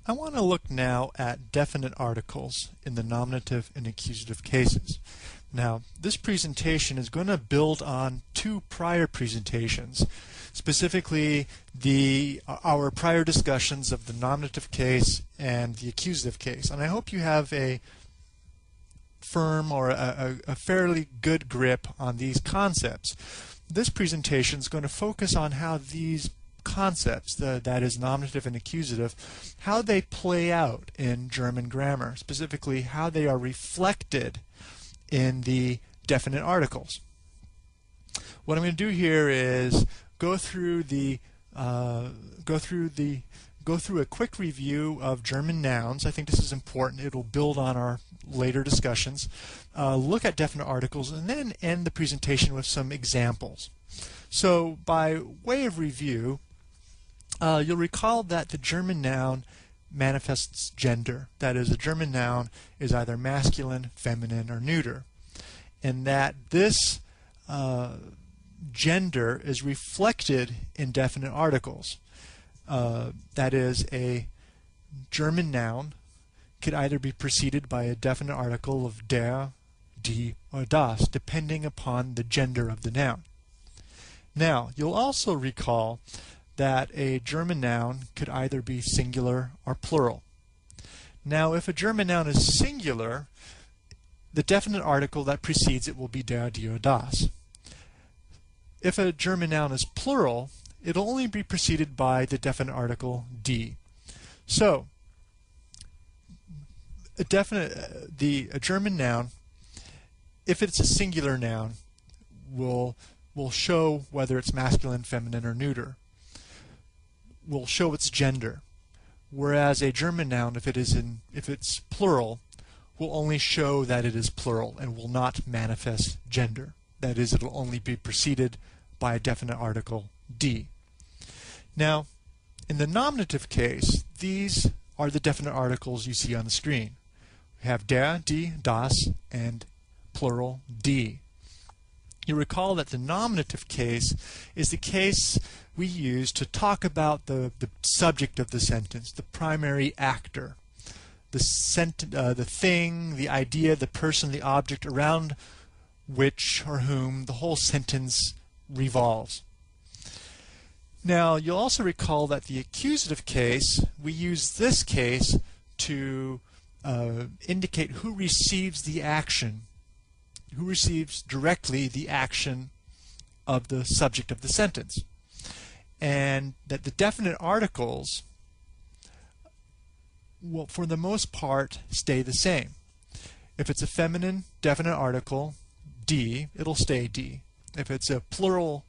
I want to look now at definite articles in the nominative and accusative cases. Now, this presentation is going to build on two prior presentations, specifically our prior discussions of the nominative case and the accusative case. And I hope you have a firm or a fairly good grip on these concepts. This presentation is going to focus on how these concepts, that is nominative and accusative, how they play out in German grammar, specifically how they are reflected in the definite articles. What I'm going to do here is go through a quick review of German nouns. I think this is important. It'll build on our later discussions. Look at definite articles and then end the presentation with some examples. So by way of review, you'll recall that the German noun manifests gender. That is, a German noun is either masculine, feminine, or neuter. And that this gender is reflected in definite articles. That is, a German noun could either be preceded by a definite article of der, die, or das, depending upon the gender of the noun. Now, you'll also recall that a German noun could either be singular or plural. Now, if a German noun is singular, the definite article that precedes it will be der, die, or das. If a German noun is plural, it'll only be preceded by the definite article die. So, a German noun, if it's a singular noun, will show whether it's masculine, feminine, or neuter. Will show its gender, whereas a German noun, if it's plural, will only show that it is plural and will not manifest gender. That is, it'll only be preceded by a definite article die. Now, in the nominative case, these are the definite articles you see on the screen. We have der, die, das, and plural die. You recall that the nominative case is the case we use to talk about the subject of the sentence, the primary actor, the thing, the idea, the person, the object around which or whom the whole sentence revolves. Now, you'll also recall that the accusative case, we use this case to indicate who receives the action, who receives directly the action of the subject of the sentence. And that the definite articles will, for the most part, stay the same. If it's a feminine definite article, die, it'll stay die. If it's a plural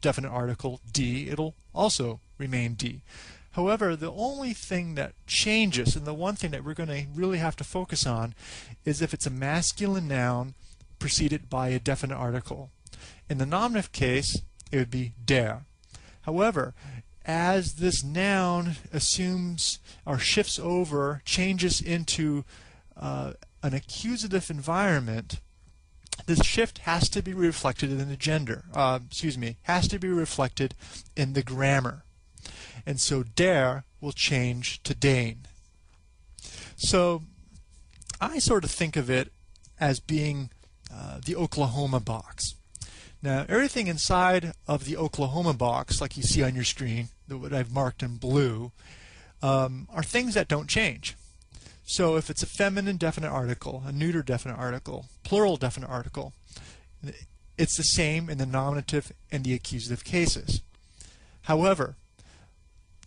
definite article, die, it'll also remain die. However, the only thing that changes, and the one thing that we're going to really have to focus on, is if it's a masculine noun preceded by a definite article. In the nominative case, it would be der. However, as this noun assumes or shifts over, changes into an accusative environment, this shift has to be reflected in the gender. Has to be reflected in the grammar. And so der will change to den. So I sort of think of it as being the Oklahoma box. Now, everything inside of the Oklahoma box, like you see on your screen, what I've marked in blue, are things that don't change. So if it's a feminine definite article, a neuter definite article, plural definite article, it's the same in the nominative and the accusative cases. However,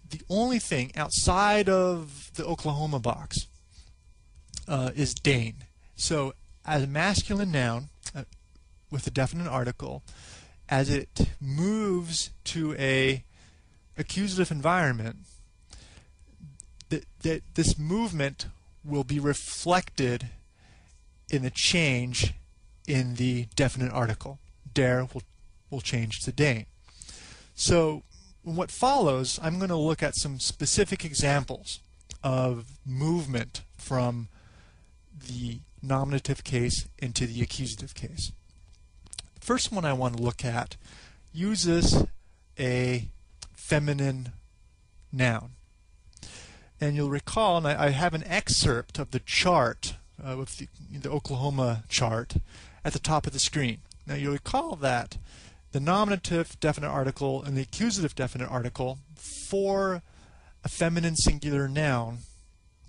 the only thing outside of the Oklahoma box is den. So as a masculine noun with a definite article, as it moves to a accusative environment, this movement will be reflected in the change in the definite article. Der will change to den. So what follows, I'm going to look at some specific examples of movement from the nominative case into the accusative case. The first one I want to look at uses a feminine noun. And you'll recall, and I have an excerpt of the chart, with the Oklahoma chart, at the top of the screen. Now you'll recall that the nominative definite article and the accusative definite article for a feminine singular noun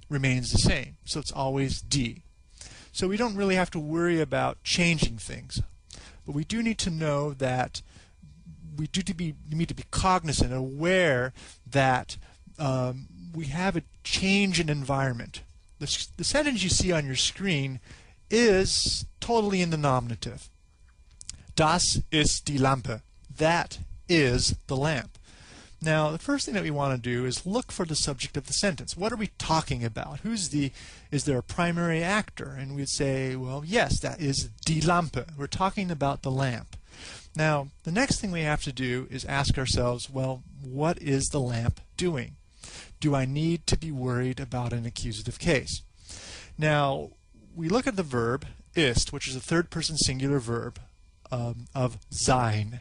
remains the same. So it's always D. So we don't really have to worry about changing things. But we do need to know that we need to be cognizant, aware that we have a change in environment. The sentence you see on your screen is totally in the nominative. Das ist die Lampe. That is the lamp. Now, the first thing that we want to do is look for the subject of the sentence. What are we talking about? Is there a primary actor? And we'd say, well, yes, that is die Lampe. We're talking about the lamp. Now, the next thing we have to do is ask ourselves, well, what is the lamp doing? Do I need to be worried about an accusative case? Now, we look at the verb ist, which is a third-person singular verb of sein.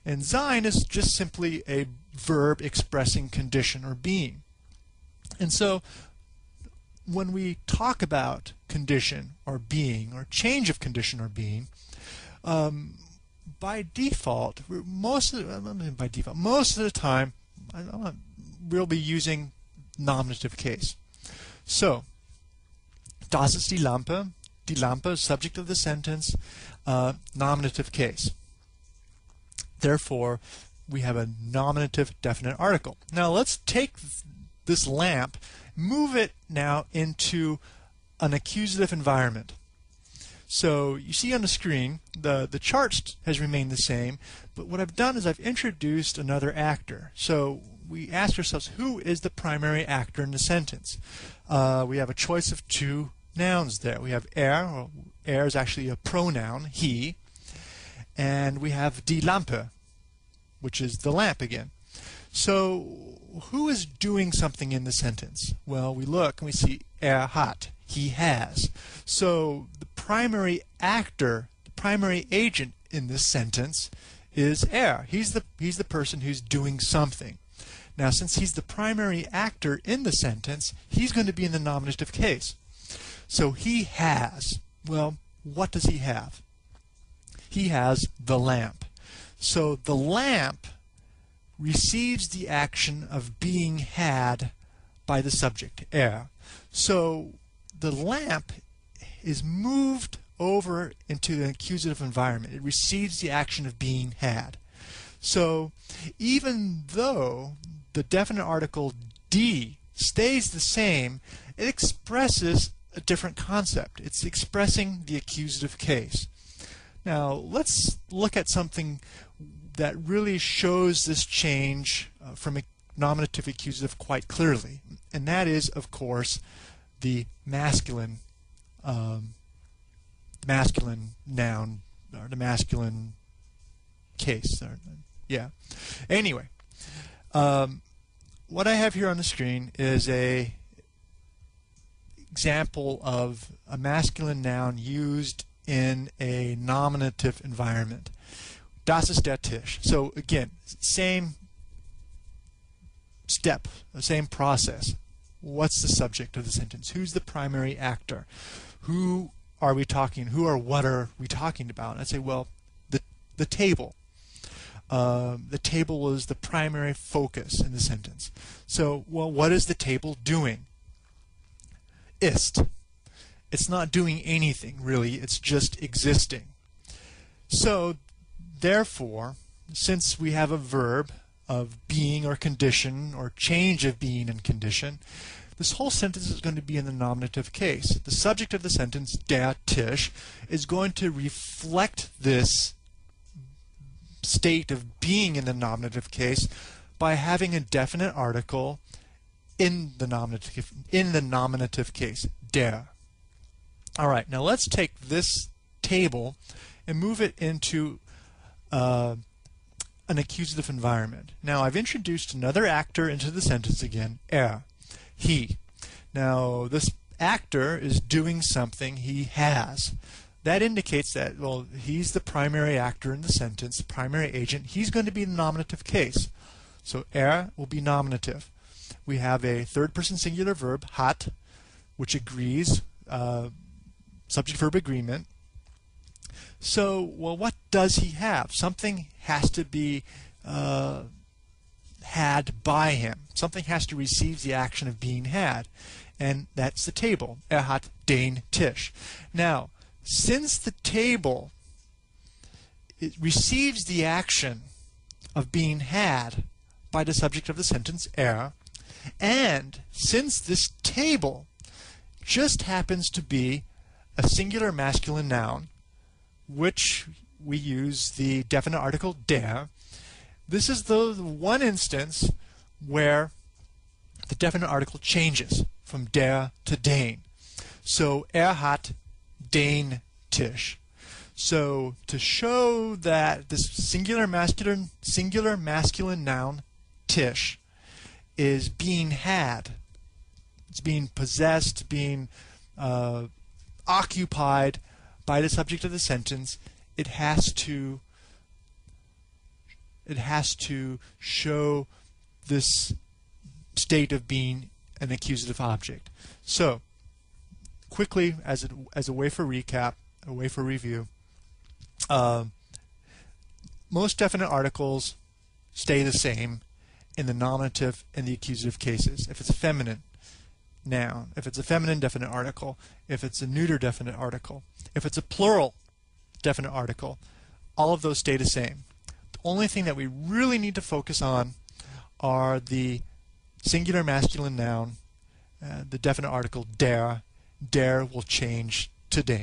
And sein is just simply a verb expressing condition or being. And so when we talk about condition or being or change of condition or being, by default, most of the time, we'll be using nominative case. So, das ist die Lampe. Die Lampe, subject of the sentence, nominative case. Therefore, we have a nominative definite article. Now let's take this lamp, move it now into an accusative environment. So you see on the screen, the chart has remained the same, but what I've done is I've introduced another actor. So we ask ourselves, who is the primary actor in the sentence? We have a choice of two nouns there. We have or is actually a pronoun, he, and we have die Lampe, which is the lamp again. So who is doing something in the sentence? Well, we look and we see hat, he has. So the primary actor, the primary agent in this sentence is He's the person who's doing something. Now, since he's the primary actor in the sentence, he's going to be in the nominative case. So he has. Well, what does he have? He has the lamp. So the lamp receives the action of being had by the subject, So the lamp is moved over into an accusative environment. It receives the action of being had. So even though the definite article D stays the same, it expresses a different concept. It's expressing the accusative case. Now let's look at something that really shows this change from a nominative accusative quite clearly, and that is, of course, the masculine noun, or the masculine case. Anyway, what I have here on the screen is a example of a masculine noun used in a nominative environment. Das ist der Tisch. So again, same step, the same process. What's the subject of the sentence? Who's the primary actor? Who are we talking? Who or what are we talking about? I'd say, well, the table. The table is the primary focus in the sentence. So, well, what is the table doing? Ist. It's not doing anything, really. It's just existing. So, therefore, since we have a verb of being or condition or change of being and condition, this whole sentence is going to be in the nominative case. The subject of the sentence, der Tisch, is going to reflect this state of being in the nominative case by having a definite article in the nominative case, der. All right, now let's take this table and move it into an accusative environment. Now I've introduced another actor into the sentence again, he. Now this actor is doing something he has. That indicates that, well, he's the primary actor in the sentence, primary agent. He's going to be the nominative case. So will be nominative. we have a third-person singular verb, hat, which agrees, subject-verb agreement. So, well, what does he have? Something has to be had by him. Something has to receive the action of being had. And that's the table. Hat den Tisch. Now, since the table it receives the action of being had by the subject of the sentence, and since this table just happens to be a singular masculine noun, which we use the definite article der, this is the one instance where the definite article changes from der to den. So hat den Tisch. So to show that this singular masculine noun Tisch is being had, it's being possessed, being occupied by the subject of the sentence, it has to show this state of being an accusative object. So, quickly, as a way for recap, a way for review, most definite articles stay the same in the nominative and the accusative cases. If it's a feminine noun, if it's a feminine definite article, if it's a neuter definite article, if it's a plural definite article, all of those stay the same. The only thing that we really need to focus on are the singular masculine noun, the definite article der. Der will change to den.